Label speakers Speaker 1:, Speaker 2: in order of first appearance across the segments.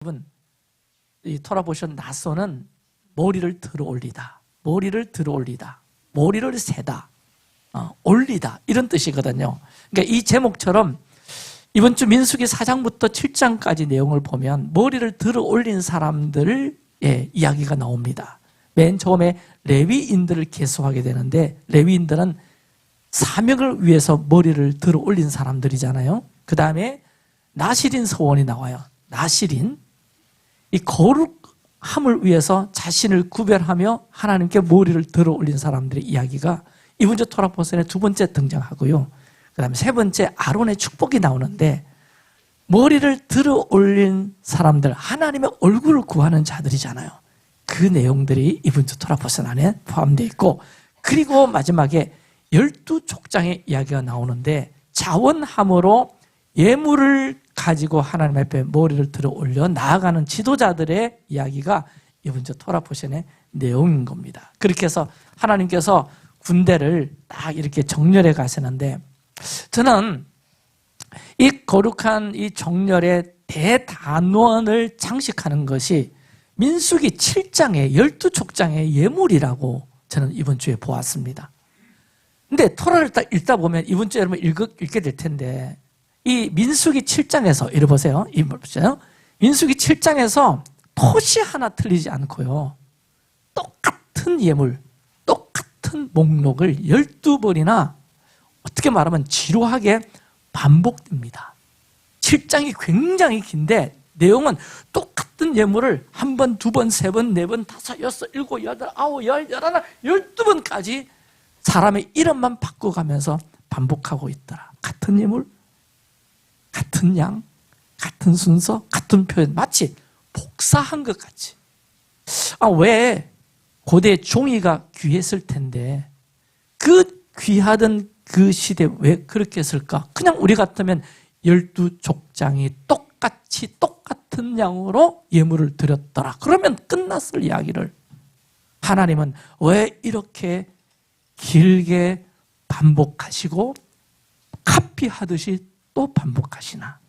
Speaker 1: 여러분, 이 토라 보시면 나서는 머리를 들어 올리다, 머리를 들어 올리다, 머리를 세다, 올리다 이런 뜻이거든요. 그러니까 이 제목처럼 이번 주 민수기 4장부터 7장까지 내용을 보면 머리를 들어 올린 사람들의 이야기가 나옵니다. 맨 처음에 레위인들을 계속하게 되는데, 레위인들은 사명을 위해서 머리를 들어 올린 사람들이잖아요. 그 다음에 나실인 서원이 나와요. 나실인, 이 거룩함을 위해서 자신을 구별하며 하나님께 머리를 들어 올린 사람들의 이야기가 이번 주 토라 포션에 두 번째 등장하고요. 그 다음에 세 번째 아론의 축복이 나오는데, 머리를 들어 올린 사람들, 하나님의 얼굴을 구하는 자들이잖아요. 그 내용들이 이번 주 토라 포션 안에 포함되어 있고, 그리고 마지막에 12족장의 이야기가 나오는데, 자원함으로 예물을 가지고 하나님 앞에 머리를 들어 올려 나아가는 지도자들의 이야기가 이번 주 토라 포션의 내용인 겁니다. 그렇게 해서 하나님께서 군대를 딱 이렇게 정렬해 가시는데, 저는 이 거룩한 이 정렬의 대단원을 장식하는 것이 민수기 7장의 12족장의 예물이라고 저는 이번 주에 보았습니다. 근데 토라를 딱 읽다 보면 이번 주에 여러분 읽게 될 텐데, 이 민수기 7장에서 읽어보세요. 민수기 7장에서 토시 하나 틀리지 않고요, 똑같은 예물, 똑같은 목록을 12번이나 어떻게 말하면 지루하게 반복됩니다. 7장이 굉장히 긴데 내용은 똑같은 예물을 한 번, 두 번, 세 번, 네 번, 다섯, 여섯, 일곱, 여덟, 아홉, 열, 열하나, 12번까지 사람의 이름만 바꿔가면서 반복하고 있더라. 같은 예물, 같은 양, 같은 순서, 같은 표현, 마치 복사한 것 같이. 왜 고대 종이가 귀했을 텐데 그 귀하던 그 시대에 왜 그렇게 했을까? 그냥 우리 같으면 12족장이 똑같이 똑같은 양으로 예물을 드렸더라, 그러면 끝났을 이야기를, 하나님은 왜 이렇게 길게 반복하시고 카피하듯이 또 반복하시나?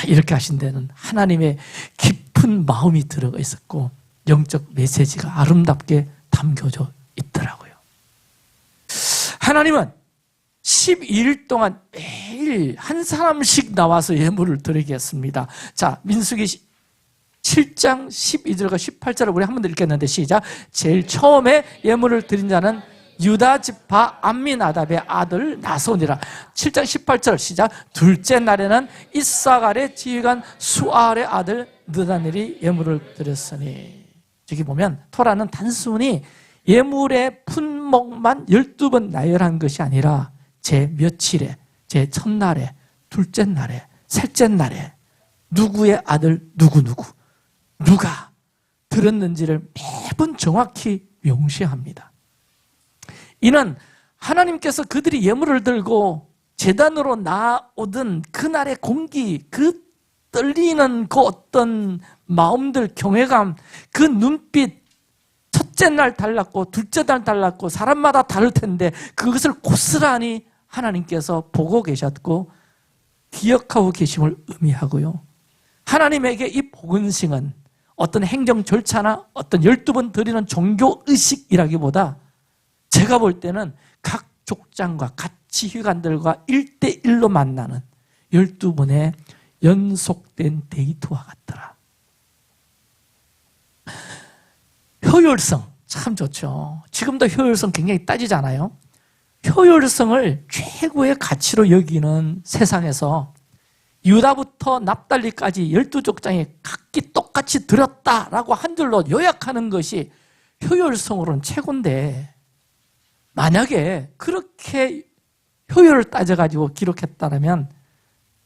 Speaker 1: 이렇게 하신 데는 하나님의 깊은 마음이 들어가 있었고 영적 메시지가 아름답게 담겨져 있더라고요. 하나님은 12일 동안 매일 한 사람씩 나와서 예물을 드리겠습니다. 자, 민수기 7장 12절과 18절을 우리 한 번 더 읽겠는데, 시작. 제일 처음에 예물을 드린 자는 유다 지파 암미나답의 아들 나손이라. 7장 18절 시작. 둘째 날에는 이사갈의 지휘관 수알의 아들 느다넬이 예물을 드렸으니. 저기 보면 토라는 단순히 예물의 품목만 12번 나열한 것이 아니라 제 며칠에, 제 첫날에, 둘째 날에, 셋째 날에 누구의 아들 누가 들었는지를 매번 정확히 명시합니다. 이는 하나님께서 그들이 예물을 들고 제단으로 나오던 그날의 공기, 그 떨리는 그 어떤 마음들, 경외감, 그 눈빛, 첫째 날 달랐고 둘째 날 달랐고 사람마다 다를 텐데 그것을 고스란히 하나님께서 보고 계셨고 기억하고 계심을 의미하고요. 하나님에게 이 복음식은 어떤 행정 절차나 어떤 12번 드리는 종교 의식이라기보다 제가 볼 때는 각 족장과 각 지휘관들과 1대1로 만나는 12번의 연속된 데이트와 같더라. 효율성 참 좋죠. 지금도 효율성 굉장히 따지잖아요. 효율성을 최고의 가치로 여기는 세상에서 유다부터 납달리까지 12족장에 각기 똑같이 드렸다라고 한 줄로 요약하는 것이 효율성으로는 최고인데, 만약에 그렇게 효율을 따져가지고 기록했다면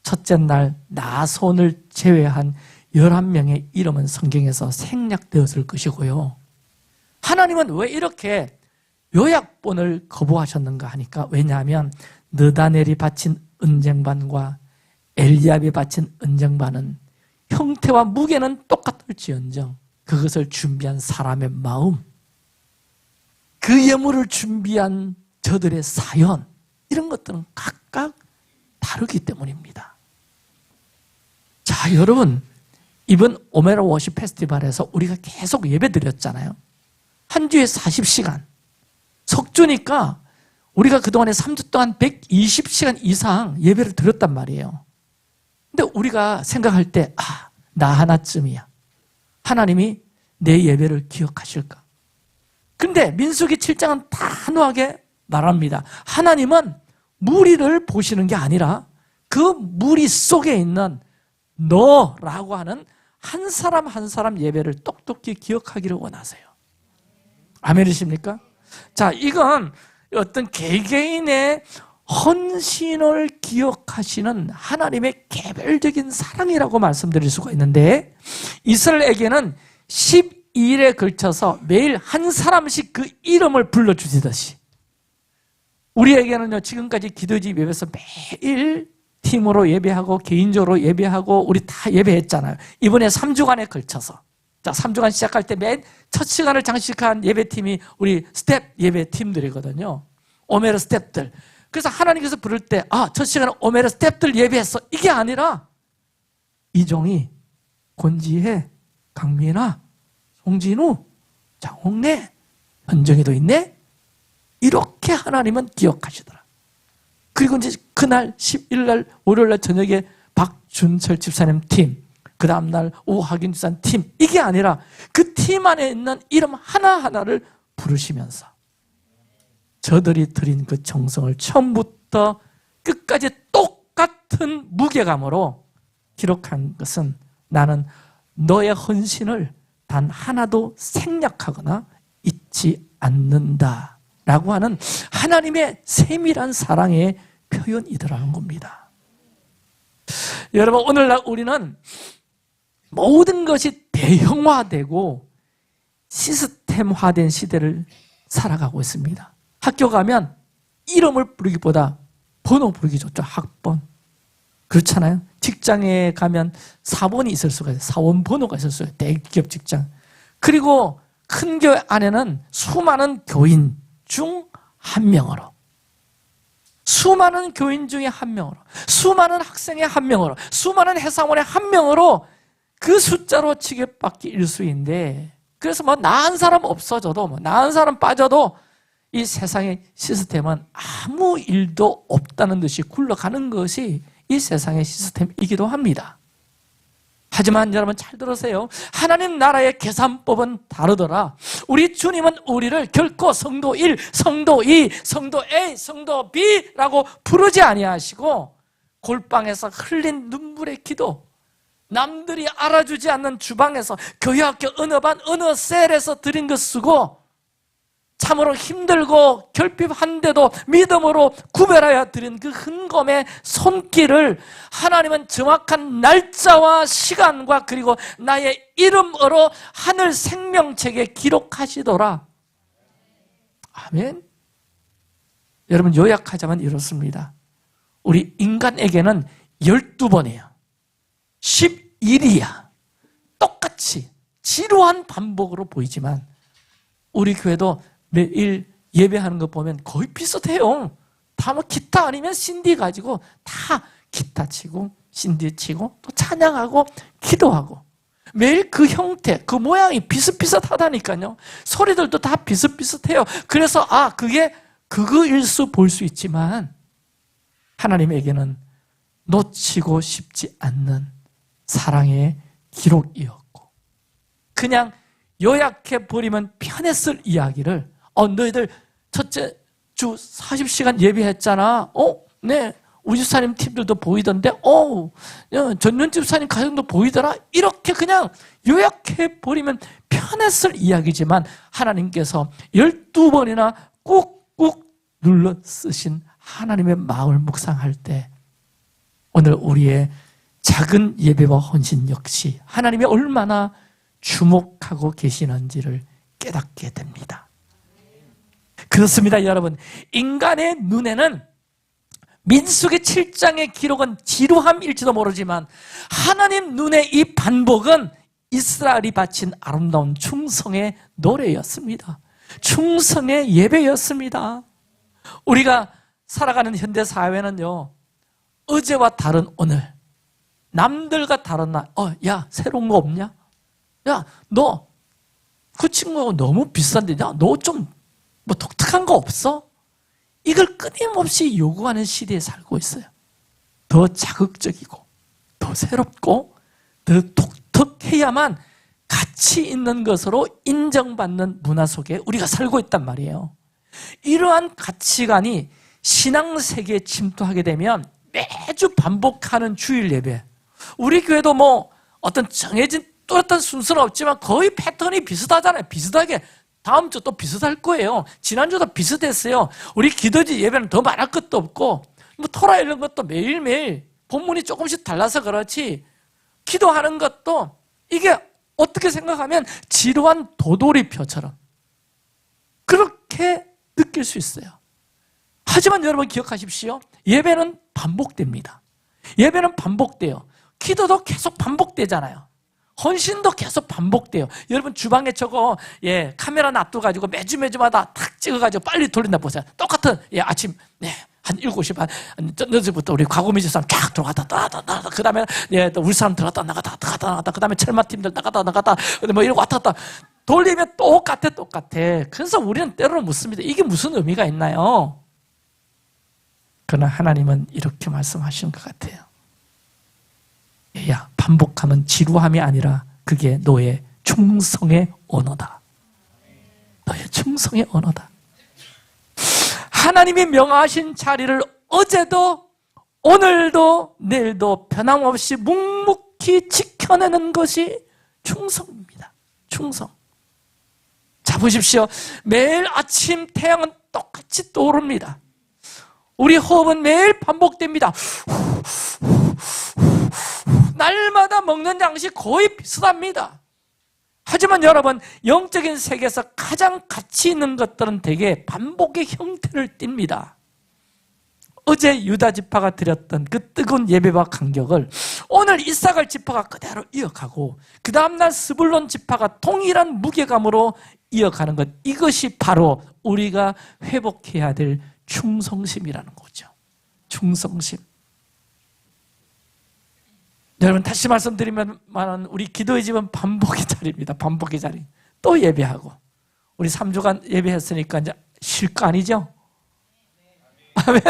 Speaker 1: 첫째 날 나손을 제외한 11명의 이름은 성경에서 생략되었을 것이고요. 하나님은 왜 이렇게 요약본을 거부하셨는가 하니까, 왜냐하면 느다넬이 바친 은쟁반과 엘리압이 바친 은쟁반은 형태와 무게는 똑같을지언정 그것을 준비한 사람의 마음, 그 예물을 준비한 저들의 사연, 이런 것들은 각각 다르기 때문입니다. 자, 여러분, 이번 오메라 워십 페스티벌에서 우리가 계속 예배 드렸잖아요. 한 주에 40시간. 석주니까 우리가 그동안에 3주 동안 120시간 이상 예배를 드렸단 말이에요. 근데 우리가 생각할 때, 나 하나쯤이야. 하나님이 내 예배를 기억하실까? 근데 민수기 7장은 단호하게 말합니다. 하나님은 무리를 보시는 게 아니라 그 무리 속에 있는 너라고 하는 한 사람 한 사람 예배를 똑똑히 기억하기를 원하세요. 아멘이십니까? 자, 이건 어떤 개개인의 헌신을 기억하시는 하나님의 개별적인 사랑이라고 말씀드릴 수가 있는데, 이스라엘에게는 12일에 걸쳐서 매일 한 사람씩 그 이름을 불러주시듯이 우리에게는요, 지금까지 기도집 예배에서 매일 팀으로 예배하고 개인적으로 예배하고 우리 다 예배했잖아요. 이번에 3주간에 걸쳐서, 자, 3주간 시작할 때 맨 첫 시간을 장식한 예배팀이 우리 스텝 예배팀들이거든요. 오메르 스텝들. 그래서 하나님께서 부를 때, 첫 시간은 오메르 스텝들 예배했어, 이게 아니라 이종이, 권지혜, 강민아, 송진우, 장홍래, 현정이도 있네, 이렇게 하나님은 기억하시더라. 그리고 이제 그날 11날 월요일날 저녁에 박준철 집사님 팀, 그 다음날 오하균 집사님 팀, 이게 아니라 그 팀 안에 있는 이름 하나하나를 부르시면서 저들이 드린 그 정성을 처음부터 끝까지 똑같은 무게감으로 기록한 것은, 나는 너의 헌신을 단 하나도 생략하거나 잊지 않는다 라고 하는 하나님의 세밀한 사랑의 표현이더라는 겁니다. 여러분, 오늘날 우리는 모든 것이 대형화되고 시스템화된 시대를 살아가고 있습니다. 학교 가면 이름을 부르기보다 번호 부르기 좋죠. 학번. 그렇잖아요. 직장에 가면 사번이 있을 수가 있어요. 사원 번호가 있을 수 있어요. 대기업 직장. 그리고 큰 교회 안에는 수많은 교인 중 한 명으로, 수많은 교인 중에 한 명으로, 수많은 학생의 한 명으로, 수많은 회사원의 한 명으로 그 숫자로 취급받기 일수인데, 그래서 나 한 사람 없어져도, 나 한 사람 빠져도 이 세상의 시스템은 아무 일도 없다는 듯이 굴러가는 것이 이 세상의 시스템이기도 합니다. 하지만 여러분 잘 들으세요. 하나님 나라의 계산법은 다르더라. 우리 주님은 우리를 결코 성도 1, 성도 2, 성도 A, 성도 B라고 부르지 아니하시고, 골방에서 흘린 눈물의 기도, 남들이 알아주지 않는 주방에서, 교회학교 어느 반 어느 셀에서 드린 것 쓰고 참으로 힘들고 결핍한데도 믿음으로 구별하여 드린 그 헌금의 손길을 하나님은 정확한 날짜와 시간과 그리고 나의 이름으로 하늘 생명책에 기록하시더라. 아멘. 여러분, 요약하자면 이렇습니다. 우리 인간에게는 12번이에요 11일이야 똑같이 지루한 반복으로 보이지만, 우리 교회도 매일 예배하는 거 보면 거의 비슷해요. 다 기타 아니면 신디 가지고 다 기타 치고 신디 치고 또 찬양하고 기도하고, 매일 그 형태, 그 모양이 비슷비슷하다니까요. 소리들도 다 비슷비슷해요. 그래서 그게 그거일 수 볼 수 있지만, 하나님에게는 놓치고 싶지 않는 사랑의 기록이었고, 그냥 요약해버리면 편했을 이야기를, 너희들 첫째 주 40시간 예배했잖아. 네. 우리 집사님 팀들도 보이던데, 전윤 집사님 가정도 보이더라. 이렇게 그냥 요약해버리면 편했을 이야기지만, 하나님께서 12번이나 꾹꾹 눌러 쓰신 하나님의 마음을 묵상할 때, 오늘 우리의 작은 예배와 헌신 역시 하나님이 얼마나 주목하고 계시는지를 깨닫게 됩니다. 그렇습니다, 여러분. 인간의 눈에는 민수기 7장의 기록은 지루함일지도 모르지만, 하나님 눈에 이 반복은 이스라엘이 바친 아름다운 충성의 노래였습니다. 충성의 예배였습니다. 우리가 살아가는 현대 사회는요, 어제와 다른 오늘, 남들과 다른 날, 야, 새로운 거 없냐? 야, 너 그 친구하고 너무 비싼데, 야, 너 좀 뭐 독특한 거 없어? 이걸 끊임없이 요구하는 시대에 살고 있어요. 더 자극적이고, 더 새롭고, 더 독특해야만 가치 있는 것으로 인정받는 문화 속에 우리가 살고 있단 말이에요. 이러한 가치관이 신앙세계에 침투하게 되면 매주 반복하는 주일 예배, 우리 교회도 뭐 어떤 정해진 뚜렷한 순서는 없지만 거의 패턴이 비슷하잖아요. 비슷하게 다음 주 또 비슷할 거예요. 지난주도 비슷했어요. 우리 기도지 예배는 더 말할 것도 없고, 뭐 토라 이런 것도 매일매일 본문이 조금씩 달라서 그렇지, 기도하는 것도 이게 어떻게 생각하면 지루한 도돌이표처럼 그렇게 느낄 수 있어요. 하지만 여러분 기억하십시오. 예배는 반복됩니다. 예배는 반복돼요. 기도도 계속 반복되잖아요. 헌신도 계속 반복돼요. 여러분 주방에 저거 카메라 놔둬가지고 매주마다 탁 찍어가지고 빨리 돌린다 보세요. 똑같은 아침 한 7시 반 늦어부터 우리 과구미지 사람 쫙 들어갔다 나갔다, 그 다음에 또 우리 사람 들어갔다 나갔다, 그 다음에 철마팀들 나갔다 뭐 이러고 왔다 갔다 돌리면 똑같아. 그래서 우리는 때로는 묻습니다. 이게 무슨 의미가 있나요? 그러나 하나님은 이렇게 말씀하시는 것 같아요. 야, 반복하면 지루함이 아니라 그게 너의 충성의 언어다. 너의 충성의 언어다. 하나님이 명하신 자리를 어제도 오늘도 내일도 변함없이 묵묵히 지켜내는 것이 충성입니다. 충성. 자, 보십시오. 매일 아침 태양은 똑같이 떠오릅니다. 우리 호흡은 매일 반복됩니다. 날마다 먹는 양식이 거의 비슷합니다. 하지만 여러분, 영적인 세계에서 가장 가치 있는 것들은 대개 반복의 형태를 띱니다. 어제 유다 지파가 드렸던 그 뜨거운 예배와 간격을 오늘 이사갈 지파가 그대로 이어가고, 그 다음날 스불론 지파가 동일한 무게감으로 이어가는 것, 이것이 바로 우리가 회복해야 될 충성심이라는 거죠. 충성심. 여러분 다시 말씀드리면 우리 기도의 집은 반복의 자리입니다. 반복의 자리. 또 예배하고. 우리 3주간 예배했으니까 이제 쉴 거 아니죠? 아멘.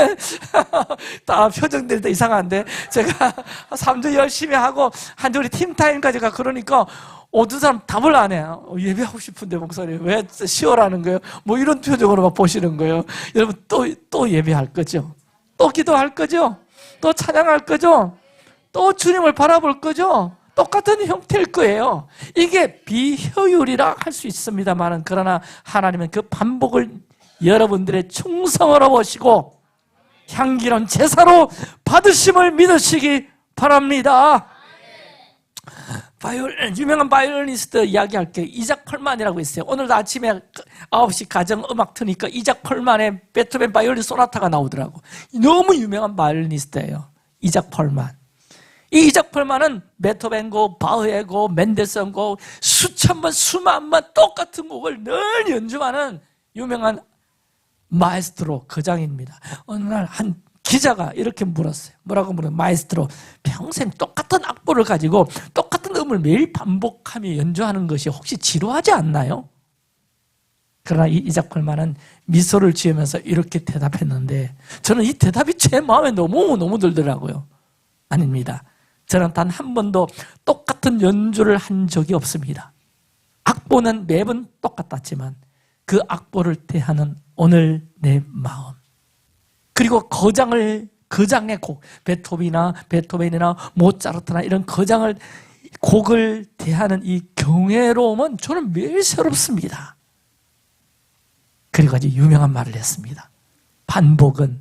Speaker 1: 다 표정들이 더 이상한데, 제가 3주 열심히 하고 한 주 우리 팀타임까지 가, 그러니까 어떤 사람 답을 안 해요. 예배하고 싶은데 목사님 왜 쉬어라는 거예요? 뭐 이런 표정으로 막 보시는 거예요. 여러분 또 예배할 거죠? 또 기도할 거죠? 또 찬양할 거죠? 또 주님을 바라볼 거죠? 똑같은 형태일 거예요. 이게 비효율이라 할 수 있습니다만, 그러나 하나님은 그 반복을 여러분들의 충성으로 보시고 향기로운 제사로 받으심을 믿으시기 바랍니다. 유명한 바이올리니스트 이야기할게요. 이작 펄만이라고 있어요. 오늘도 아침에 9시 가정음악 트니까 이작 펄만의 베토벤 바이올린 소나타가 나오더라고. 너무 유명한 바이올리니스트예요. 이작 펄만. 이 이작 펄만은 베토벤고 바흐에고 멘델스on고 수천 번 수만 번 똑같은 곡을 늘 연주하는 유명한 마에스트로 거장입니다. 어느 날 한 기자가 이렇게 물었어요. 뭐라고 물어요? 마에스트로, 평생 똑같은 악보를 가지고 똑같은 음을 매일 반복하며 연주하는 것이 혹시 지루하지 않나요? 그러나 이 이작 펄만은 미소를 지으면서 이렇게 대답했는데, 저는 이 대답이 제 마음에 너무 들더라고요. 아닙니다. 저는 단 한 번도 똑같은 연주를 한 적이 없습니다. 악보는 매번 똑같았지만 그 악보를 대하는 오늘 내 마음, 그리고 거장의 곡, 베토벤이나 모차르트나 이런 곡을 대하는 이 경외로움은 저는 매일 새롭습니다. 그리고 아주 유명한 말을 했습니다. 반복은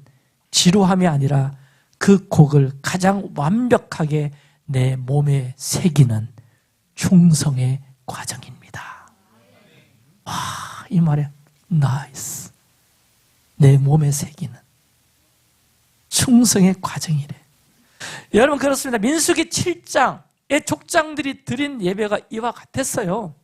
Speaker 1: 지루함이 아니라 그 곡을 가장 완벽하게 내 몸에 새기는 충성의 과정입니다. 와, 이 말에 나이스. 내 몸에 새기는 충성의 과정이래. 여러분 그렇습니다. 민수기 7장의 족장들이 드린 예배가 이와 같았어요.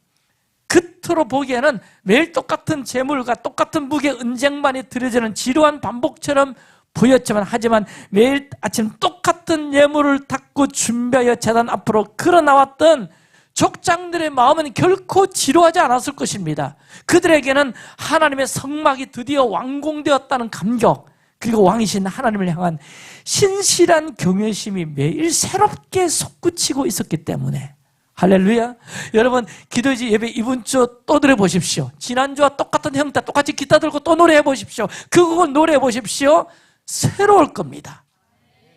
Speaker 1: 겉으로 보기에는 매일 똑같은 제물과 똑같은 무게 은쟁반이 드려지는 지루한 반복처럼 보였지만 하지만 매일 아침 똑같은 예물을 닦고 준비하여 제단 앞으로 걸어 나왔던 족장들의 마음은 결코 지루하지 않았을 것입니다. 그들에게는 하나님의 성막이 드디어 완공되었다는 감격, 그리고 왕이신 하나님을 향한 신실한 경외심이 매일 새롭게 솟구치고 있었기 때문에, 할렐루야. 여러분, 기도지 예배 이번 주 또 노래해 보십시오. 지난주와 똑같은 형태 똑같이 기타 들고 또 노래해 보십시오. 그 곡을 노래해 보십시오. 새로울 겁니다.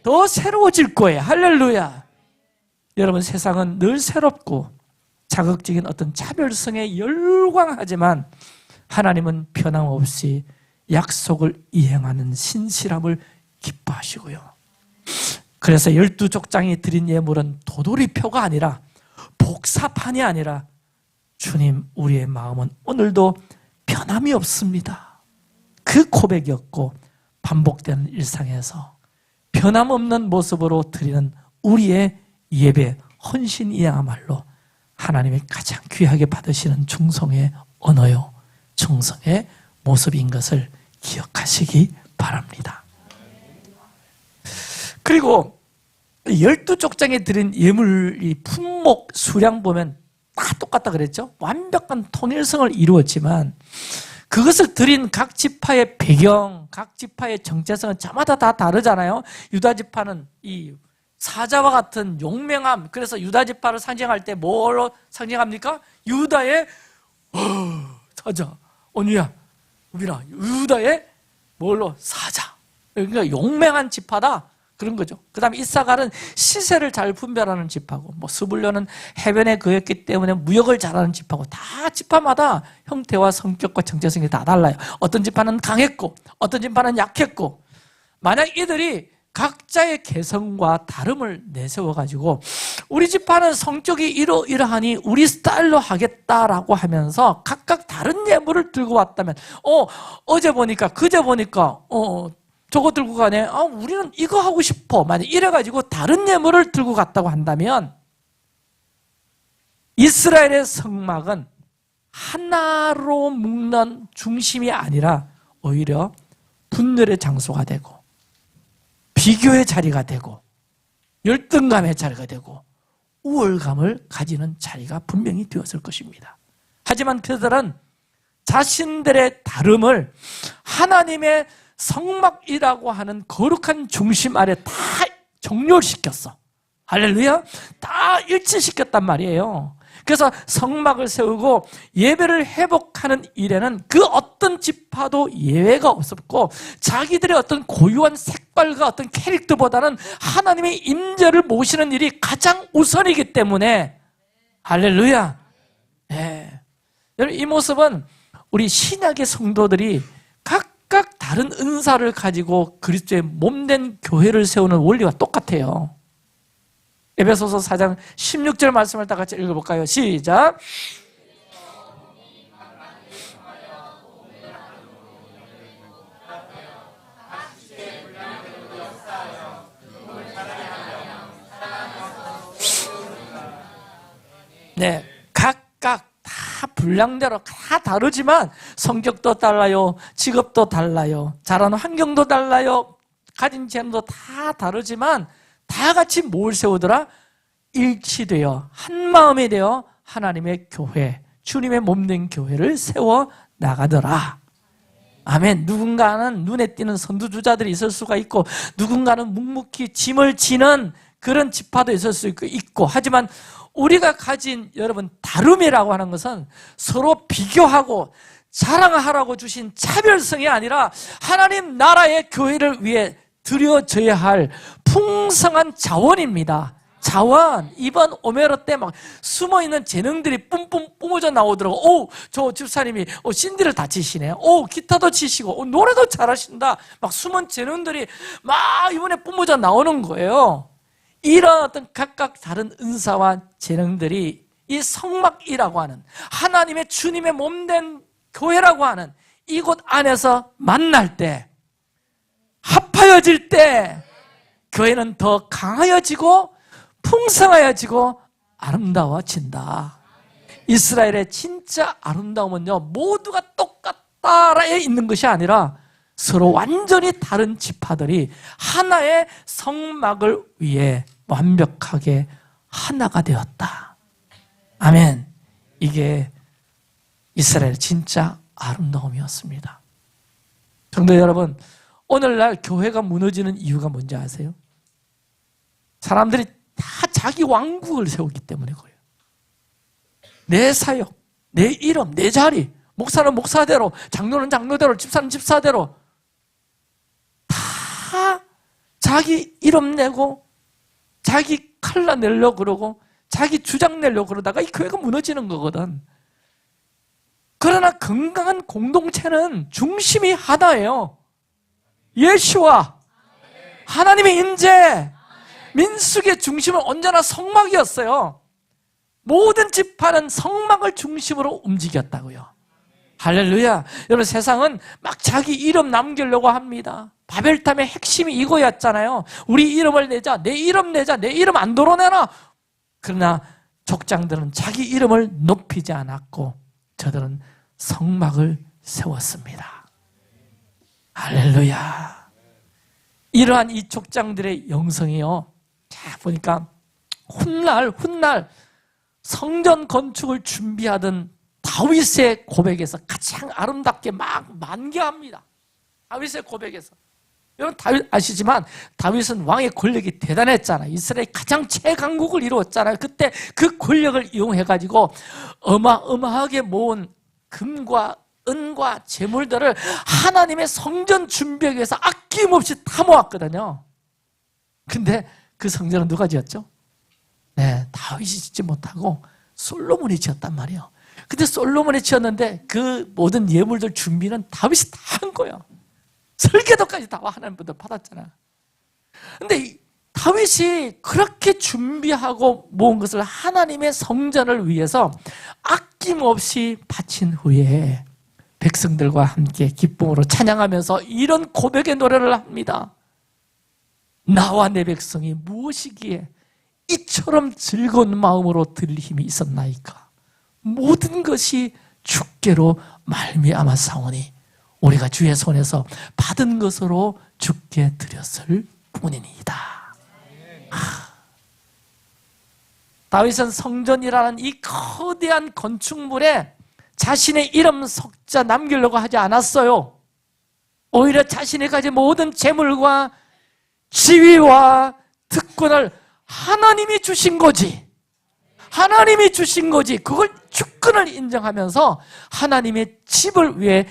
Speaker 1: 더 새로워질 거예요. 할렐루야. 여러분, 세상은 늘 새롭고 자극적인 어떤 차별성에 열광하지만 하나님은 변함없이 약속을 이행하는 신실함을 기뻐하시고요. 그래서 12족장이 드린 예물은 도돌이표가 아니라, 복사판이 아니라, 주님, 우리의 마음은 오늘도 변함이 없습니다. 그 고백이었고, 반복되는 일상에서 변함없는 모습으로 드리는 우리의 예배, 헌신이야말로 하나님이 가장 귀하게 받으시는 충성의 언어요, 충성의 모습인 것을 기억하시기 바랍니다. 그리고 12족장에 드린 예물이 품목, 수량 보면 다 똑같다 그랬죠? 완벽한 통일성을 이루었지만 그것을 드린 각 지파의 배경, 각 지파의 정체성은 저마다 다 다르잖아요. 유다 지파는 이 사자와 같은 용맹함, 그래서 유다 지파를 상징할 때 뭘로 상징합니까? 유다의 사자, 언유야, 우빈아, 유다의 뭘로? 사자. 그러니까 용맹한 지파다, 그런 거죠. 그 다음에 이사갈은 시세를 잘 분별하는 지파고, 스불려는 해변에 거했기 때문에 무역을 잘하는 지파고, 다 지파마다 형태와 성격과 정체성이 다 달라요. 어떤 지파는 강했고 어떤 지파는 약했고, 만약 이들이 각자의 개성과 다름을 내세워가지고 우리 지파는 성격이 이러이러하니 우리 스타일로 하겠다라고 하면서 각각 다른 예물을 들고 왔다면, 어제 보니까 그제 보니까 저거 들고 가네, 우리는 이거 하고 싶어, 만약 이래가지고 다른 예물을 들고 갔다고 한다면, 이스라엘의 성막은 하나로 묶는 중심이 아니라 오히려 분열의 장소가 되고, 비교의 자리가 되고, 열등감의 자리가 되고, 우월감을 가지는 자리가 분명히 되었을 것입니다. 하지만 그들은 자신들의 다름을 하나님의 성막이라고 하는 거룩한 중심 아래 다 정렬시켰어. 할렐루야. 다 일치시켰단 말이에요. 그래서 성막을 세우고 예배를 회복하는 일에는 그 어떤 지파도 예외가 없었고, 자기들의 어떤 고유한 색깔과 어떤 캐릭터보다는 하나님의 임재를 모시는 일이 가장 우선이기 때문에, 할렐루야. 네. 여러분, 이 모습은 우리 신약의 성도들이 각각 다른 은사를 가지고 그리스도의 몸된 교회를 세우는 원리와 똑같아요. 에베소서 4장 16절 말씀을 다 같이 읽어볼까요? 시작. 네, 각각 다 분량대로 다 다르지만 성격도 달라요, 직업도 달라요, 자라는 환경도 달라요, 가진 재능도 다 다르지만 다 같이 뭘 세우더라? 일치되어 한 마음이 되어 하나님의 교회, 주님의 몸된 교회를 세워 나가더라. 아멘. 누군가는 눈에 띄는 선두주자들이 있을 수가 있고, 누군가는 묵묵히 짐을 지는 그런 지파도 있을 수 있고, 하지만 우리가 가진 여러분 다름이라고 하는 것은 서로 비교하고 자랑하라고 주신 차별성이 아니라 하나님 나라의 교회를 위해 드려져야 할 풍성한 자원입니다. 자원. 이번 오메로 때 막 숨어있는 재능들이 뿜뿜 뿜어져 나오더라고. 저 집사님이 신디를 다 치시네. 기타도 치시고 노래도 잘하신다. 막 숨은 재능들이 막 이번에 뿜어져 나오는 거예요. 이런 어떤 각각 다른 은사와 재능들이 이 성막이라고 하는 하나님의 주님의 몸된 교회라고 하는 이곳 안에서 만날 때, 합하여질 때 교회는 더 강하여지고 풍성하여지고 아름다워진다. 이스라엘의 진짜 아름다움은요, 모두가 똑같다라에 있는 것이 아니라 서로 완전히 다른 지파들이 하나의 성막을 위해 완벽하게 하나가 되었다. 아멘. 이게 이스라엘 진짜 아름다움이었습니다. 성도 여러분, 오늘날 교회가 무너지는 이유가 뭔지 아세요? 사람들이 다 자기 왕국을 세우기 때문에 그래요. 내 사역, 내 이름, 내 자리, 목사는 목사대로, 장로는 장로대로, 집사는 집사대로 다 자기 이름 내고 자기 칼라 내려고 그러고 자기 주장 내려고 그러다가 이 교회가 무너지는 거거든. 그러나 건강한 공동체는 중심이 하나예요. 예수와 하나님의 임재, 민수기의 중심은 언제나 성막이었어요. 모든 지파는 성막을 중심으로 움직였다고요. 할렐루야. 여러분, 세상은 막 자기 이름 남기려고 합니다. 바벨탑의 핵심이 이거였잖아요. 우리 이름을 내자, 내 이름 내자, 내 이름 안 드러내나. 그러나 족장들은 자기 이름을 높이지 않았고 저들은 성막을 세웠습니다. 할렐루야. 이러한 이 족장들의 영성이요, 자 보니까 훗날 성전 건축을 준비하던 다윗의 고백에서 가장 아름답게 막 만개합니다. 다윗의 고백에서. 여러분, 다윗 아시지만 다윗은 왕의 권력이 대단했잖아요. 이스라엘 가장 최강국을 이루었잖아요. 그때 그 권력을 이용해가지고 어마어마하게 모은 금과 은과 재물들을 하나님의 성전 준비하기 위해서 아낌없이 다 모았거든요. 근데 그 성전은 누가 지었죠? 네, 다윗이 짓지 못하고 솔로몬이 지었단 말이에요. 근데 솔로몬이 지었는데 그 모든 예물들 준비는 다윗이 다 한 거예요. 설계도까지 다 하나님부터 받았잖아. 근데 다윗이 그렇게 준비하고 모은 것을 하나님의 성전을 위해서 아낌없이 바친 후에 백성들과 함께 기쁨으로 찬양하면서 이런 고백의 노래를 합니다. 나와 내 백성이 무엇이기에 이처럼 즐거운 마음으로 드릴 힘이 있었나이까. 모든 것이 주께로 말미암아 사오니 우리가 주의 손에서 받은 것으로 주께 드렸을 뿐이니이다. 다윗은 성전이라는 이 거대한 건축물에 자신의 이름 석자 남기려고 하지 않았어요. 오히려 자신이 가진 모든 재물과 지위와 특권을 하나님이 주신 거지. 하나님이 주신 거지. 그걸 주권을 인정하면서 하나님의 집을 위해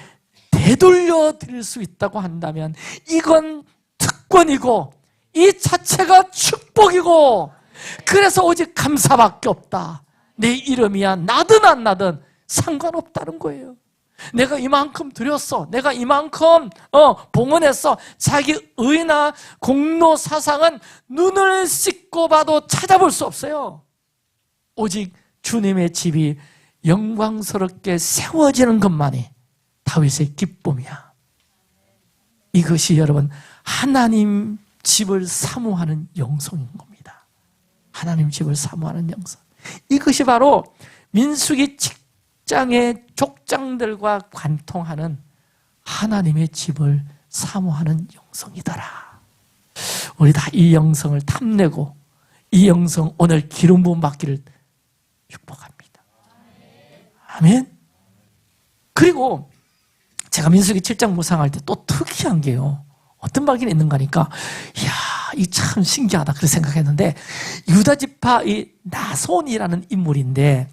Speaker 1: 되돌려 드릴 수 있다고 한다면 이건 특권이고 이 자체가 축복이고, 그래서 오직 감사밖에 없다. 내 이름이야 나든 안 나든 상관없다는 거예요. 내가 이만큼 드렸어, 내가 이만큼 봉헌했어. 자기 의나 공로 사상은 눈을 씻고 봐도 찾아볼 수 없어요. 오직 주님의 집이 영광스럽게 세워지는 것만이 다윗의 기쁨이야. 이것이 여러분 하나님 집을 사모하는 영성인 겁니다. 하나님 집을 사모하는 영성. 이것이 바로 민수기 직장의 족장들과 관통하는 하나님의 집을 사모하는 영성이더라. 우리 다 이 영성을 탐내고 이 영성 오늘 기름 부음 받기를 축복합니다. 아멘. 그리고 제가 민수기 7장 묵상할 때 또 특이한 게요, 어떤 말이 있는가 하니까 이야, 이 참 신기하다 그렇게 생각했는데, 유다 지파 이 나손이라는 인물인데,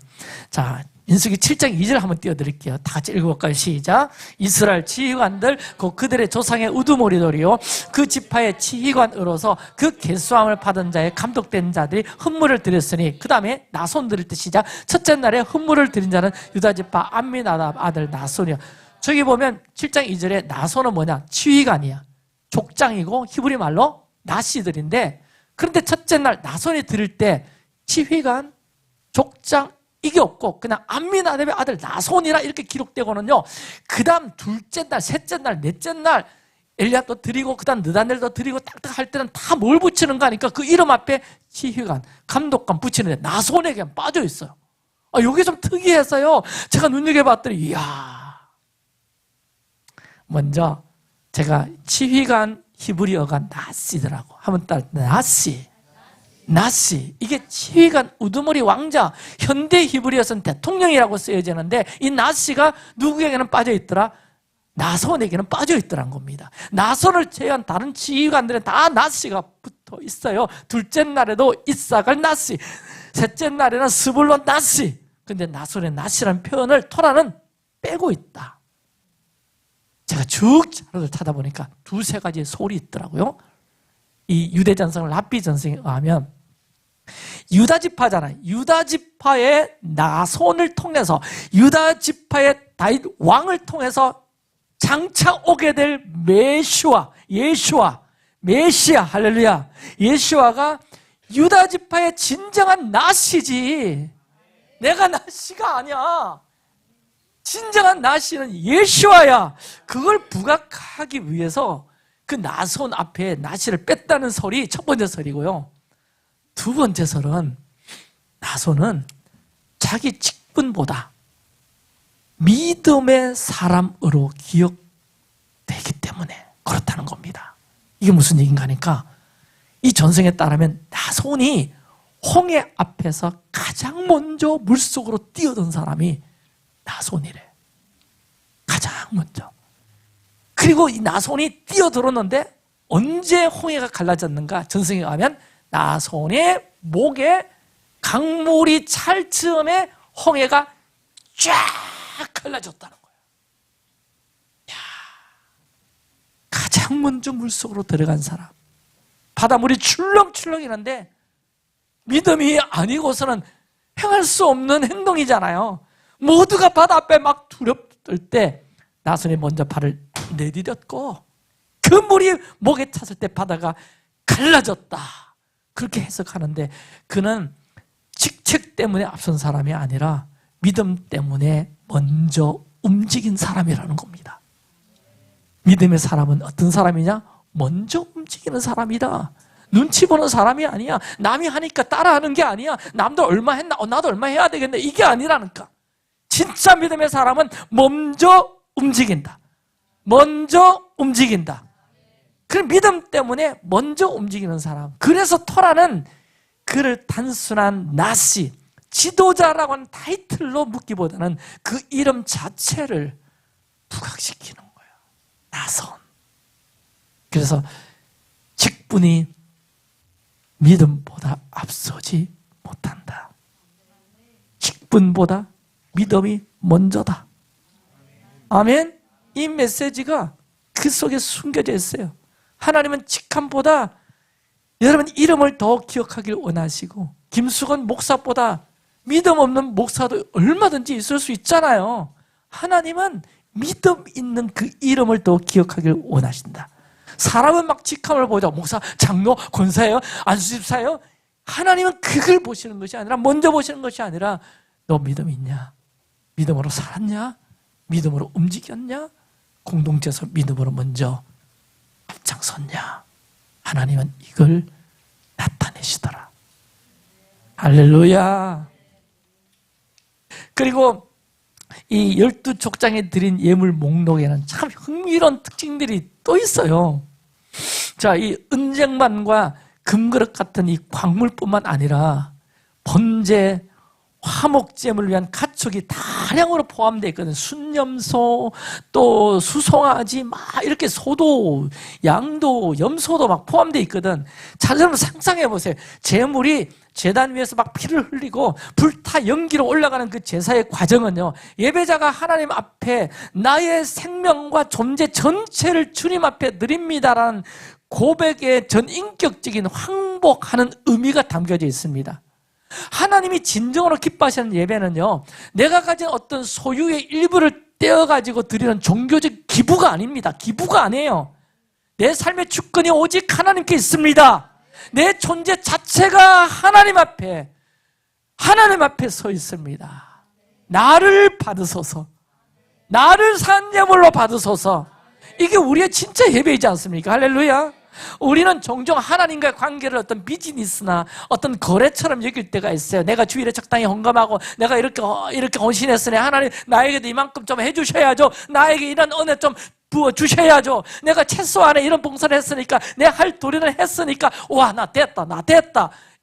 Speaker 1: 자 민수기 7장 2절 한번 띄워드릴게요. 다 같이 읽어볼까요? 시작. 이스라엘 지휘관들 곧 그들의 조상의 우두머리들이요 그 지파의 지휘관으로서 그 계수함을 받은 자의 감독된 자들이 헌물을 드렸으니, 그 다음에 나손 드릴 때 시작. 첫째 날에 헌물을 드린 자는 유다 지파 암미나답 아들 나손이요. 저기 보면 7장 2절에 나손은 뭐냐? 지휘관이야. 족장이고 히브리 말로 나시들인데, 그런데 첫째 날 나손이 드릴 때 지휘관, 족장 이게 없고 그냥 암미나답의 아들 나손이라 이렇게 기록되고는요, 그 다음 둘째 날, 셋째 날, 넷째 날 엘리압도 드리고 그 다음 느다넬도 드리고 딱딱 할 때는 다 뭘 붙이는가 하니까 그 이름 앞에 지휘관, 감독관 붙이는데 나손에게 빠져 있어요. 이게 좀 특이해서요 제가 눈여겨봤더니 이야, 먼저 제가 지휘관 히브리어가 나시더라고. 한번 따라 나시. 나시. 이게 지휘관 우두머리 왕자. 현대 히브리어에서는 대통령이라고 쓰여지는데 이 나시가 누구에게는 빠져있더라? 나손에게는 빠져있더란 겁니다. 나손을 제외한 다른 지휘관들은 다 나시가 붙어 있어요. 둘째 날에도 이삭을 나시, 셋째 날에는 스불론 나시. 근데 나손의 나시라는 표현을 토라는 빼고 있다. 제가 쭉 자료를 찾아보니까 두세 가지의 소리 있더라고요. 이 유대전승을 랍비 전승에 의하면 유다지파잖아요. 유다지파의 나손을 통해서 유다지파의 다윗 왕을 통해서 장차 오게 될 메시아, 메시아, 할렐루야. 예수아가 유다지파의 진정한 나시지. 내가 나시가 아니야. 진정한 나시는 예수아야. 그걸 부각하기 위해서 그 나손 앞에 나시를 뺐다는 설이 첫 번째 설이고요. 두 번째 설은 나손은 자기 직분보다 믿음의 사람으로 기억되기 때문에 그렇다는 겁니다. 이게 무슨 얘기인가 하니까 이 전승에 따르면 나손이 홍해 앞에서 가장 먼저 물속으로 뛰어든 사람이 나손이래. 가장 먼저. 그리고 이 나손이 뛰어들었는데 언제 홍해가 갈라졌는가? 전승에 가면 나손의 목에 강물이 찰 즈음에 홍해가 쫙 갈라졌다는 거예요. 야, 가장 먼저 물속으로 들어간 사람. 바닷물이 출렁출렁이는데 믿음이 아니고서는 행할 수 없는 행동이잖아요. 모두가 바다 앞에 막 두렵을 때 나손이 먼저 발을 내디뎠고 그 물이 목에 찼을 때 바다가 갈라졌다. 그렇게 해석하는데 그는 직책 때문에 앞선 사람이 아니라 믿음 때문에 먼저 움직인 사람이라는 겁니다. 믿음의 사람은 어떤 사람이냐? 먼저 움직이는 사람이다. 눈치 보는 사람이 아니야. 남이 하니까 따라하는 게 아니야. 남도 얼마 했나? 나도 얼마 해야 되겠네. 이게 아니라니까. 진짜 믿음의 사람은 먼저 움직인다. 먼저 움직인다. 그 믿음 때문에 먼저 움직이는 사람. 그래서 토라는 그를 단순한 나시, 지도자라고 하는 타이틀로 묻기보다는 그 이름 자체를 부각시키는 거예요. 나손. 그래서 직분이 믿음보다 앞서지 못한다. 직분보다 믿음이 먼저다. 아멘. 이 메시지가 그 속에 숨겨져 있어요. 하나님은 직함보다 여러분 이름을 더 기억하길 원하시고 김수건 목사보다 믿음 없는 목사도 얼마든지 있을 수 있잖아요. 하나님은 믿음 있는 그 이름을 더 기억하길 원하신다. 사람은 막 직함을 보자. 목사, 장로, 권사예요? 안수집사예요? 하나님은 그걸 보시는 것이 아니라 먼저 보시는 것이 아니라 너 믿음 있냐? 믿음으로 살았냐? 믿음으로 움직였냐? 공동체에서 믿음으로 먼저 앞장섰냐? 하나님은 이걸 나타내시더라. 할렐루야. 그리고 이 12족장에 드린 예물 목록에는 참 흥미로운 특징들이 또 있어요. 자, 이 은쟁반과 금그릇 같은 이 광물뿐만 아니라 번제, 화목제물을 위한 가축이 다량으로 포함되어 있거든요. 순염소, 또 수송아지, 막 이렇게 소도, 양도, 염소도 막 포함되어 있거든. 자, 여러분 상상해 보세요. 제물이 제단 위에서 막 피를 흘리고 불타 연기로 올라가는 그 제사의 과정은요, 예배자가 하나님 앞에 나의 생명과 존재 전체를 주님 앞에 드립니다라는 고백의 전인격적인 항복하는 의미가 담겨져 있습니다. 하나님이 진정으로 기뻐하시는 예배는요, 내가 가진 어떤 소유의 일부를 떼어가지고 드리는 종교적 기부가 아닙니다. 기부가 아니에요. 내 삶의 주권이 오직 하나님께 있습니다. 내 존재 자체가 하나님 앞에 서 있습니다. 나를 받으소서, 나를 산 제물로 받으소서. 이게 우리의 진짜 예배이지 않습니까? 할렐루야. 우리는 종종 하나님과의 관계를 어떤 비즈니스나 어떤 거래처럼 여길 때가 있어요. 내가 주일에 적당히 헌금하고 내가 이렇게 헌신했으니 하나님 나에게도 이만큼 좀 해주셔야죠. 나에게 이런 은혜 좀 부어주셔야죠. 내가 최소한의 이런 봉사를 했으니까, 내 할 도리를 했으니까, 와, 나 됐다.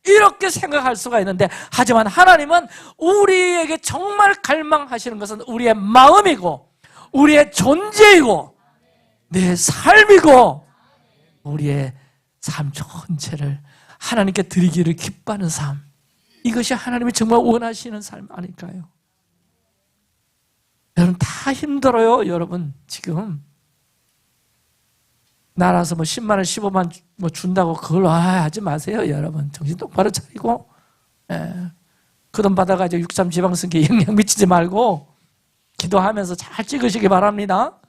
Speaker 1: 이렇게 생각할 수가 있는데, 하지만 하나님은 우리에게 정말 갈망하시는 것은 우리의 마음이고, 우리의 존재이고, 내 삶이고, 우리의 삶 전체를 하나님께 드리기를 기뻐하는 삶. 이것이 하나님이 정말 원하시는 삶 아닐까요? 여러분, 다 힘들어요. 여러분, 지금 나라서 뭐 10만 원, 15만 뭐 준다고 그걸 하지 마세요. 여러분, 정신 똑바로 차리고, 그 돈 받아가지고 63 지방선거에 영향 미치지 말고 기도하면서 잘 찍으시기 바랍니다.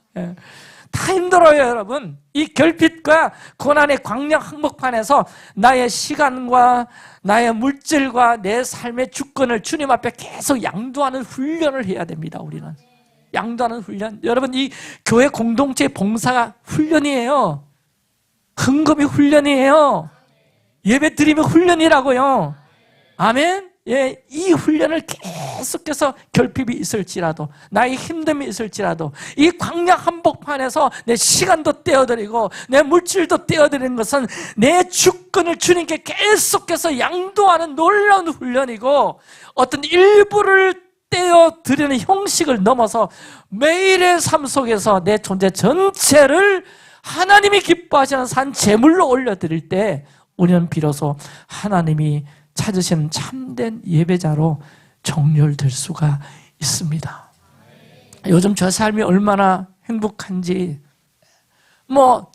Speaker 1: 다 힘들어요. 여러분, 이 결핍과 고난의 광역 항복판에서 나의 시간과 나의 물질과 내 삶의 주권을 주님 앞에 계속 양도하는 훈련을 해야 됩니다. 우리는 양도하는 훈련. 여러분, 이 교회 공동체 봉사가 훈련이에요. 헌금이 훈련이에요. 예배 드리면 훈련이라고요. 아멘. 예, 이 훈련을 계속해서 결핍이 있을지라도, 나의 힘듦이 있을지라도, 이 광야 한복판에서 내 시간도 떼어드리고 내 물질도 떼어드리는 것은 내 주권을 주님께 계속해서 양도하는 놀라운 훈련이고, 어떤 일부를 떼어드리는 형식을 넘어서 매일의 삶 속에서 내 존재 전체를 하나님이 기뻐하시는 산 제물로 올려드릴 때 우리는 비로소 하나님이 찾으시는 참된 예배자로 정렬될 수가 있습니다. 요즘 저 삶이 얼마나 행복한지,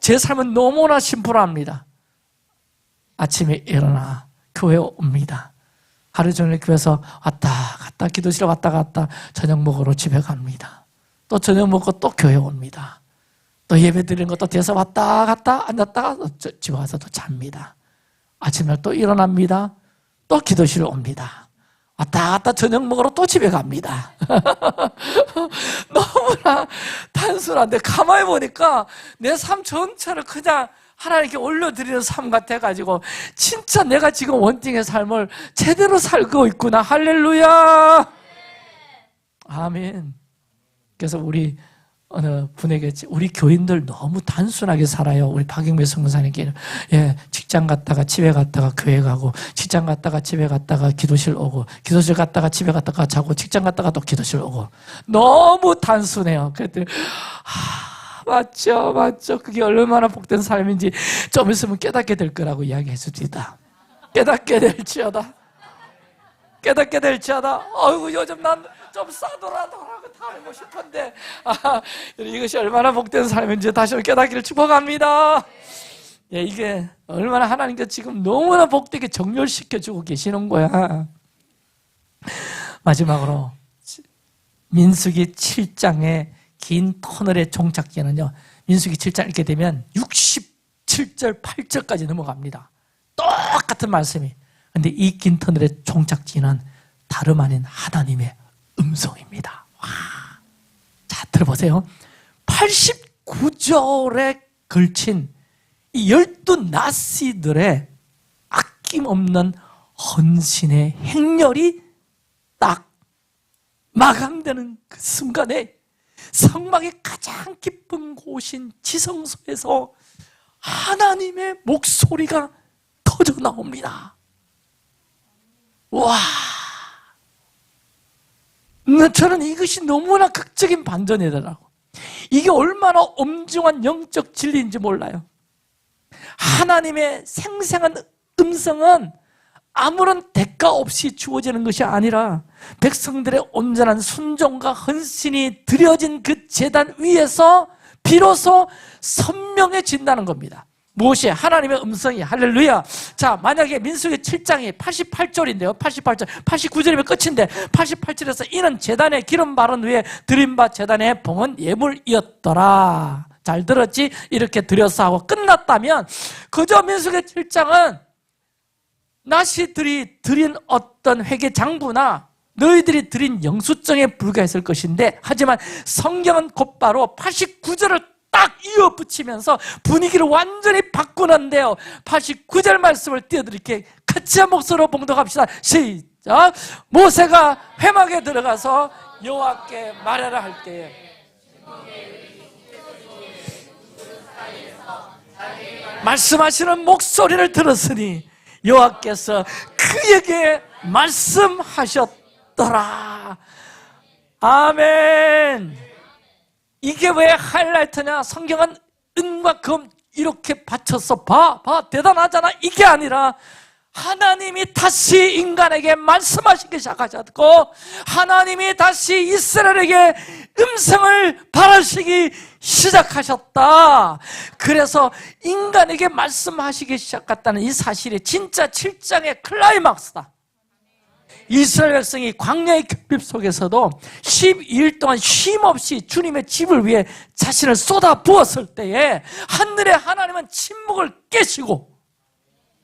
Speaker 1: 제 삶은 너무나 심플합니다. 아침에 일어나 교회 옵니다. 하루 종일 교회에서 왔다 갔다, 기도실에 왔다 갔다, 저녁 먹으러 집에 갑니다. 또 저녁 먹고 또 교회 옵니다. 또 예배 드리는 것도 뒤에서 왔다 갔다 앉았다가 집에 와서 또 잡니다. 아침에 또 일어납니다. 또 기도실에 옵니다. 왔다 갔다 저녁 먹으러 또 집에 갑니다. 너무나 단순한데 가만히 보니까 내 삶 전체를 그냥 하나님께 올려드리는 삶 같아가지고 진짜 내가 지금 원띵의 삶을 제대로 살고 있구나. 할렐루야. 아멘. 그래서 우리 어느 분에게, 우리 교인들 너무 단순하게 살아요. 우리 박영배 선교사님께는, 직장 갔다가 집에 갔다가 교회 가고, 직장 갔다가 집에 갔다가 기도실 오고, 기도실 갔다가 집에 갔다가 자고, 직장 갔다가 또 기도실 오고. 너무 단순해요. 그랬더니 맞죠. 그게 얼마나 복된 삶인지 좀 있으면 깨닫게 될 거라고 이야기해 줍니다. 깨닫게 될지어다. 어이구, 요즘 난 좀 싸돌아도 하고 싶은데, 이것이 얼마나 복된 삶인지 다시 깨닫기를 축복합니다. 이게 얼마나 하나님께 지금 너무나 복되게 정렬시켜주고 계시는 거야. 마지막으로 민수기 7장의 긴 터널의 종착지는요, 민수기 7장 읽게 되면 67절, 8절까지 넘어갑니다. 똑같은 말씀이. 근데 이 긴 터널의 종착지는 다름 아닌 하나님의 음성입니다. 와. 자, 들어보세요. 89절에 걸친 이 12나시들의 아낌없는 헌신의 행렬이 딱 마감되는 그 순간에 성막의 가장 깊은 곳인 지성소에서 하나님의 목소리가 터져 나옵니다. 와! 저는 이것이 너무나 극적인 반전이더라고. 이게 얼마나 엄중한 영적 진리인지 몰라요. 하나님의 생생한 음성은 아무런 대가 없이 주어지는 것이 아니라 백성들의 온전한 순종과 헌신이 드려진 그 제단 위에서 비로소 선명해진다는 겁니다. 무엇이? 하나님의 음성이. 할렐루야. 자, 만약에 민수기 7장이 88절인데요. 88절, 89절이면 끝인데 88절에서 이는 제단의 기름 바른 후에 드린 바 제단의 봉은 예물이었더라. 잘 들었지? 이렇게 드려서 하고 끝났다면 그저 민수기 7장은 나시들이 드린 어떤 회개 장부나 너희들이 드린 영수증에 불과했을 것인데, 하지만 성경은 곧바로 89절을 딱 이어붙이면서 분위기를 완전히 바꾸는데요. 89절 말씀을 띄워드릴게. 같이 한 목소리로 봉독합시다. 시작. 모세가 회막에 들어가서 여호와께 말하라 할 때에 말씀하시는 목소리를 들었으니 여호와께서 그에게 말씀하셨더라. 아멘. 이게 왜 하이라이트냐? 성경은 은과 금 이렇게 받쳐서 봐 대단하잖아. 이게 아니라 하나님이 다시 인간에게 말씀하시기 시작하셨고, 하나님이 다시 이스라엘에게 음성을 발하시기 시작하셨다. 그래서 인간에게 말씀하시기 시작했다는 이 사실이 진짜 7장의 클라이막스다. 이스라엘 백성이 광야의 결핍 속에서도 12일 동안 쉼없이 주님의 집을 위해 자신을 쏟아 부었을 때에 하늘의 하나님은 침묵을 깨시고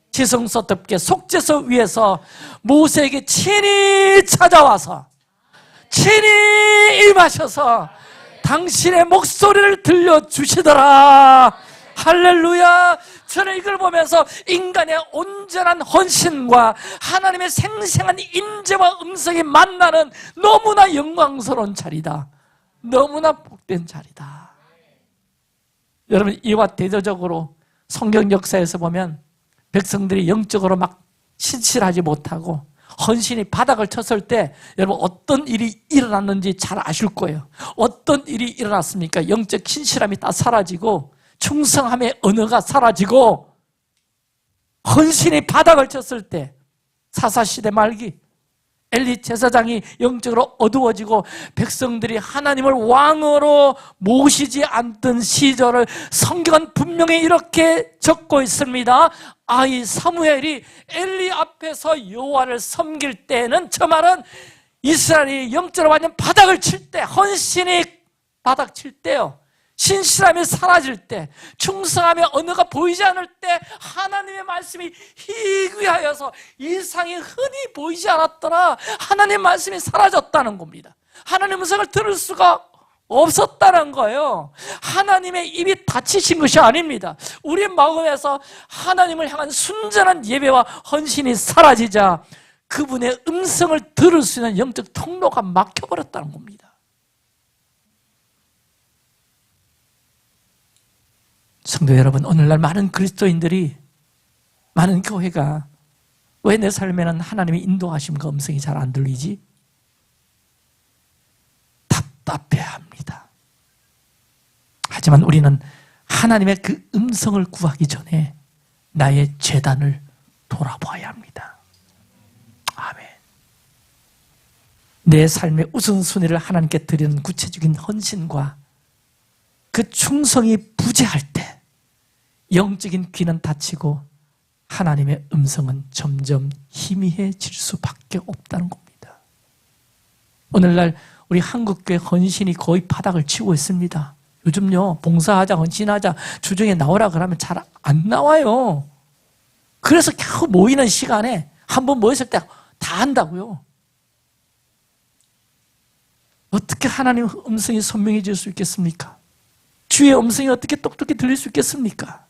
Speaker 1: 지성소덮게 속죄소 위에서 모세에게 친히 찾아와서 친히 임하셔서 당신의 목소리를 들려주시더라. 할렐루야. 저는 이걸 보면서 인간의 온전한 헌신과 하나님의 생생한 인재와 음성이 만나는 너무나 영광스러운 자리다. 너무나 복된 자리다. 여러분, 이와 대조적으로 성경 역사에서 보면 백성들이 영적으로 막 신실하지 못하고 헌신이 바닥을 쳤을 때 여러분 어떤 일이 일어났는지 잘 아실 거예요. 어떤 일이 일어났습니까? 영적 신실함이 다 사라지고 충성함의 언어가 사라지고 헌신이 바닥을 쳤을 때 사사시대 말기 엘리 제사장이 영적으로 어두워지고 백성들이 하나님을 왕으로 모시지 않던 시절을 성경은 분명히 이렇게 적고 있습니다. 아이 사무엘이 엘리 앞에서 여호와를 섬길 때는, 저 말은 이스라엘이 영적으로 완전 바닥을 칠 때, 헌신이 바닥 칠 때요, 신실함이 사라질 때, 충성함의 언어가 보이지 않을 때 하나님의 말씀이 희귀하여서 이상이 흔히 보이지 않았더라. 하나님의 말씀이 사라졌다는 겁니다. 하나님의 음성을 들을 수가 없었다는 거예요. 하나님의 입이 닫히신 것이 아닙니다. 우리 마음에서 하나님을 향한 순전한 예배와 헌신이 사라지자 그분의 음성을 들을 수 있는 영적 통로가 막혀버렸다는 겁니다. 성도 여러분, 오늘날 많은 그리스도인들이, 많은 교회가 왜 내 삶에는 하나님의 인도하심과 음성이 잘 안 들리지? 답답해합니다. 하지만 우리는 하나님의 그 음성을 구하기 전에 나의 재단을 돌아봐야 합니다. 아멘. 내 삶의 우선순위를 하나님께 드리는 구체적인 헌신과 그 충성이 부재할 때 영적인 귀는 닫히고 하나님의 음성은 점점 희미해질 수밖에 없다는 겁니다. 오늘날 우리 한국교회 헌신이 거의 바닥을 치고 있습니다. 요즘요, 봉사하자, 헌신하자, 주중에 나오라 그러면 잘 안 나와요. 그래서 겨우 모이는 시간에 한번 모였을 때 다 한다고요. 어떻게 하나님의 음성이 선명해질 수 있겠습니까? 주의 음성이 어떻게 똑똑히 들릴 수 있겠습니까?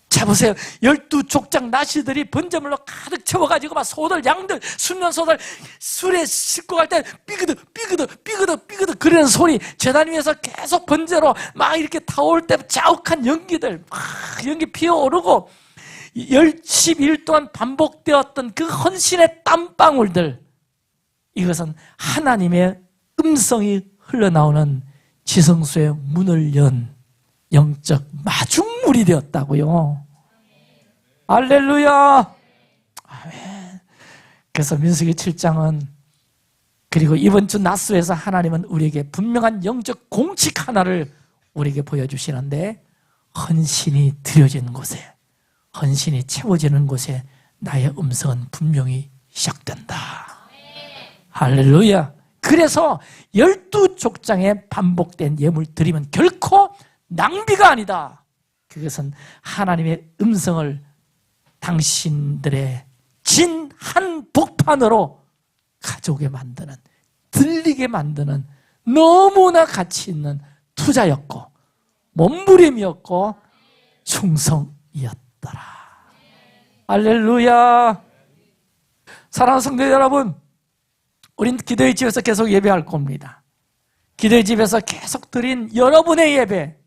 Speaker 1: 자, 보세요. 12족장 나시들이 번제물로 가득 채워가지고 막 소들, 양들, 순면 소들 술에 싣고 갈 때 삐그덕 그러는 소리, 제단 위에서 계속 번제로 막 이렇게 타올 때 자욱한 연기들, 막 연기 피어오르고 10일 동안 반복되었던 그 헌신의 땀방울들, 이것은 하나님의 음성이 흘러나오는 지성소의 문을 연 영적 마중물이 되었다고요. 할렐루야. 아멘. 그래서 민수기 7장은, 그리고 이번 주 나스에서 하나님은 우리에게 분명한 영적 공식 하나를 우리에게 보여주시는데, 헌신이 드려지는 곳에, 헌신이 채워지는 곳에 나의 음성은 분명히 시작된다. 할렐루야. 그래서 12족장에 반복된 예물 드리면 결코 낭비가 아니다. 그것은 하나님의 음성을 당신들의 진 한 복판으로 가져오게 만드는, 들리게 만드는 너무나 가치 있는 투자였고 몸부림이었고 충성이었더라. 할렐루야. 사랑하는 성도 여러분, 우린 기도의 집에서 계속 예배할 겁니다. 기도의 집에서 계속 드린 여러분의 예배,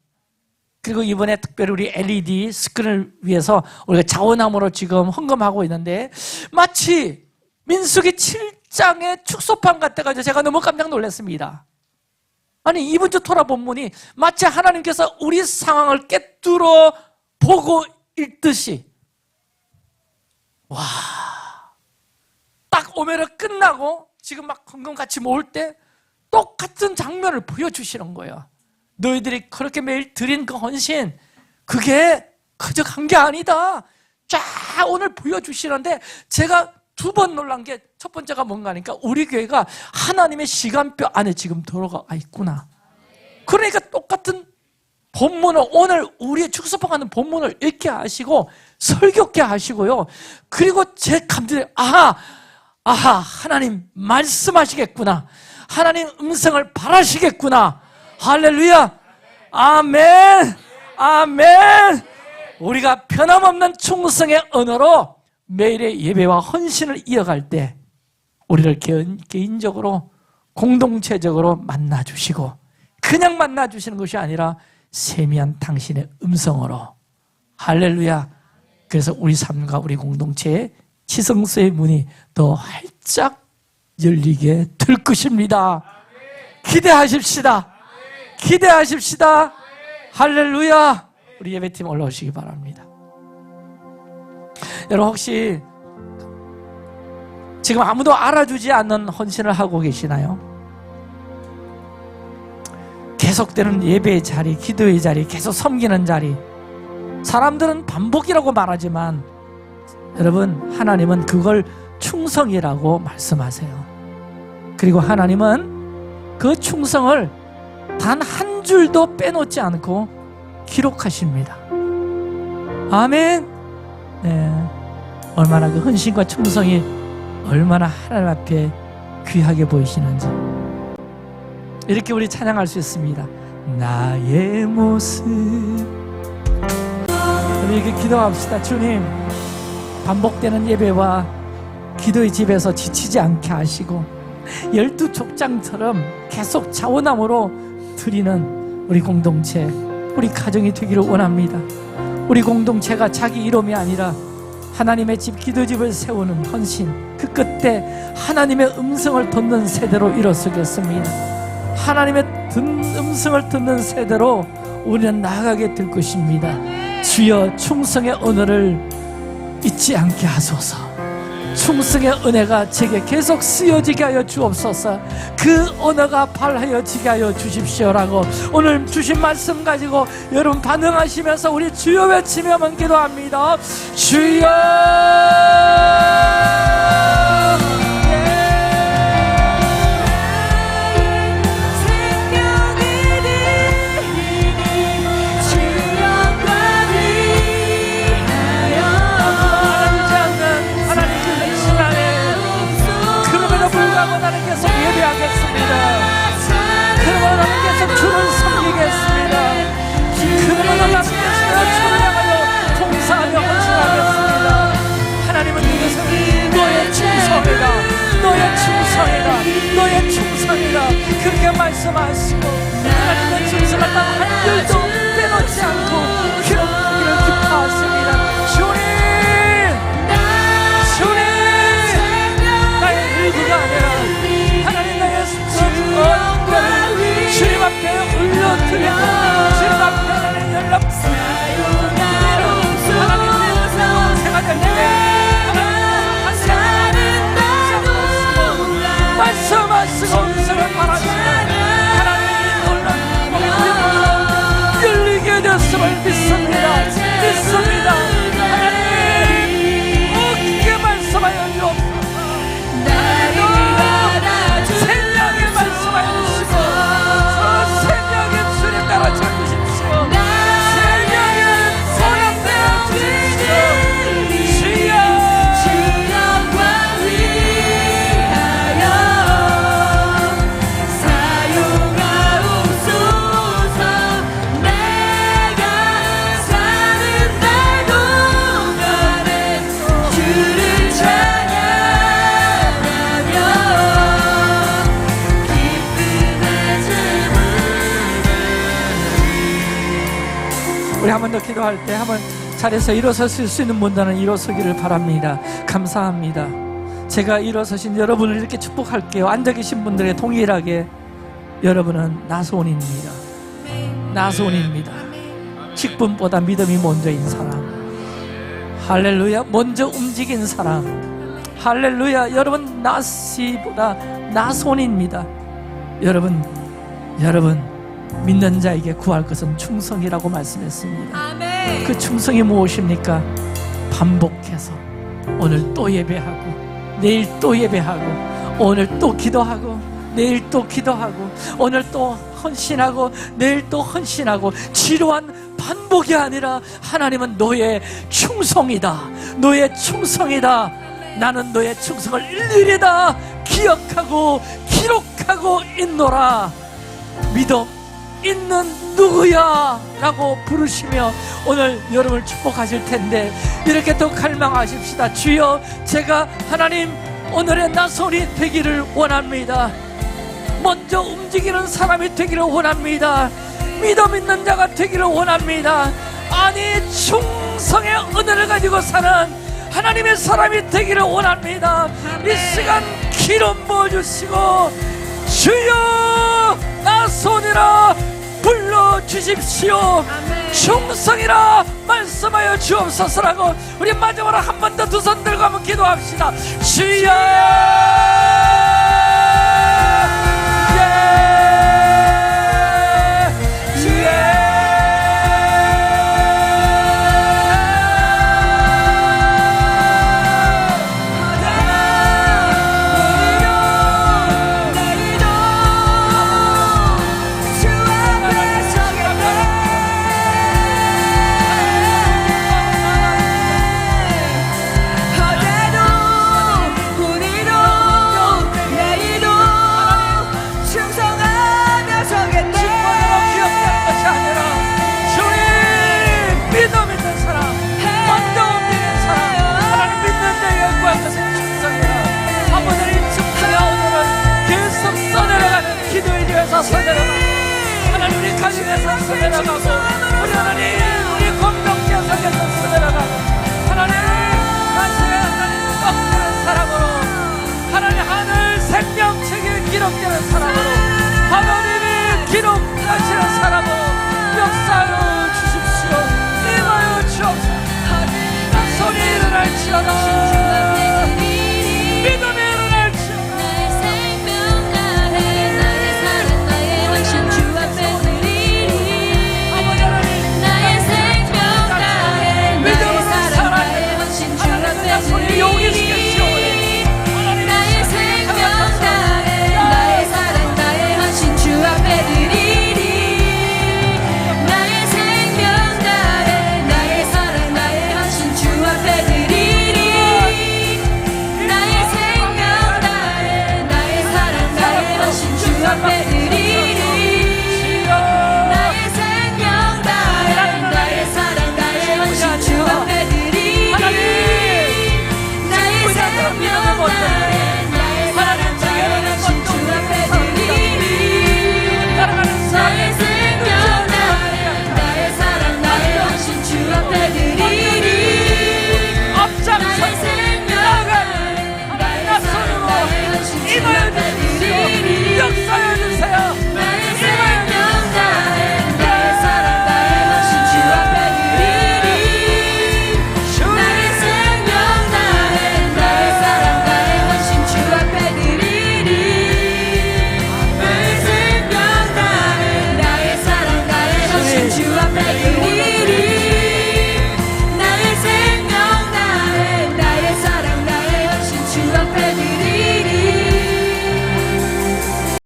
Speaker 1: 그리고 이번에 특별히 우리 LED 스크린을 위해서 우리가 자원함으로 지금 헌금하고 있는데, 마치 민수기 7장의 축소판 같아가지고 제가 너무 깜짝 놀랐습니다. 아니, 이번 주 토라 본문이 마치 하나님께서 우리 상황을 꿰뚫어 보고 읽듯이, 와, 딱 오메르 끝나고 지금 막 헌금 같이 모을 때 똑같은 장면을 보여주시는 거예요. 너희들이 그렇게 매일 드린 그 헌신, 그게 그저 간 게 아니다. 쫙 오늘 보여주시는데, 제가 두 번 놀란 게, 첫 번째가 뭔가 하니까 우리 교회가 하나님의 시간표 안에 지금 들어가 있구나. 그러니까 똑같은 본문을, 오늘 우리의 축소판하는 본문을 읽게 하시고 설교케 하시고요. 그리고 제 감정이 아하, 하나님 말씀하시겠구나. 하나님 음성을 바라시겠구나. 할렐루야. 아멘. 아멘. 우리가 변함없는 충성의 언어로 매일의 예배와 헌신을 이어갈 때 우리를 개인적으로 공동체적으로 만나주시고, 그냥 만나주시는 것이 아니라 세미한 당신의 음성으로, 할렐루야. 그래서 우리 삶과 우리 공동체의 지성소의 문이 더 활짝 열리게 될 것입니다. 기대하십시다. 기대하십시다. 할렐루야. 우리 예배팀 올라오시기 바랍니다. 여러분, 혹시 지금 아무도 알아주지 않는 헌신을 하고 계시나요? 계속되는 예배의 자리, 기도의 자리, 계속 섬기는 자리, 사람들은 반복이라고 말하지만 여러분, 하나님은 그걸 충성이라고 말씀하세요. 그리고 하나님은 그 충성을 단 한 줄도 빼놓지 않고 기록하십니다. 아멘. 네. 얼마나 그 헌신과 충성이 얼마나 하나님 앞에 귀하게 보이시는지, 이렇게 우리 찬양할 수 있습니다. 나의 모습. 우리 이렇게 기도합시다. 주님, 반복되는 예배와 기도의 집에서 지치지 않게 하시고 12족장처럼 계속 자원함으로 드리는 우리 공동체, 우리 가정이 되기를 원합니다. 우리 공동체가 자기 이름이 아니라 하나님의 집, 기도집을 세우는 헌신, 그 끝에 하나님의 음성을 듣는 세대로 일어서겠습니다. 하나님의 음성을 듣는 세대로 우리는 나아가게 될 것입니다. 주여, 충성의 언어를 잊지 않게 하소서. 충성의 은혜가 제게 계속 쓰여지게 하여 주옵소서. 그 언어가 발하여지게 하여 주십시오라고 오늘 주신 말씀 가지고 여러분 반응하시면서 우리 주여 외치며 기도합니다. 주여. 나는 계속 예배하겠습니다. 그러므로 나는 계속 주를 섬기겠습니다. 그러므로 나는 계속 주를 향하여 봉사하며 헌신하겠습니다. 하나님은 이것은 너의 충성이다, 너의 충성이다, 너의 충성이다, 그렇게 말씀하시고 하나님의 충성을 단 한 줄도 빼놓지 않고 기록하기를 기뻐하십니다. 주님, 나의 일부가 아니라 하나님, 나의 언변을 주님 앞에 올려드리고 주님 앞에 하나님 연락드리고 하나님의 제가 될 때 하나님 말씀하시고 음성을 바라시고 하나님 우리 한 번 더 기도할 때 한번 자리에서 일어서실 수 있는 분들은 일어서기를 바랍니다. 감사합니다. 제가 일어서신 여러분을 이렇게 축복할게요. 앉아 계신 분들의 동일하게 여러분은 나소원입니다. 나소원입니다. 직분보다 믿음이 먼저인 사람. 할렐루야. 먼저 움직인 사람. 할렐루야. 여러분 나시보다 나손입니다. 여러분 믿는 자에게 구할 것은 충성이라고 말씀했습니다.
Speaker 2: 아멘.
Speaker 1: 그 충성이 무엇입니까? 반복해서 오늘 또 예배하고 내일 또 예배하고 오늘 또 기도하고 내일 또 기도하고 오늘 또 헌신하고 내일 또 헌신하고 지루한 반복이 아니라 하나님은 너의 충성이다. 너의 충성이다. 나는 너의 충성을 일일이 다 기억하고 기록하고 있노라. 믿음 있는 누구야? 라고 부르시며 오늘 여러분을 축복하실 텐데 이렇게 또 갈망하십시다. 주여, 제가 하나님 오늘의 나손이 되기를 원합니다. 먼저 움직이는 사람이 되기를 원합니다. 믿음 있는 자가 되기를 원합니다. 아니, 충성의 은혜를 가지고 사는 하나님의 사람이 되기를 원합니다. 이 시간 기름 부어주시고 주여 나손이라 불러주십시오. 충성이라 말씀하여 주옵소서라고 우리 마지막으로 한 번 더 두 손 들고 한번 기도합시다. 주여 하나님 우리 가정에서 내려가고 우리 하나님 우리 공동체 속에서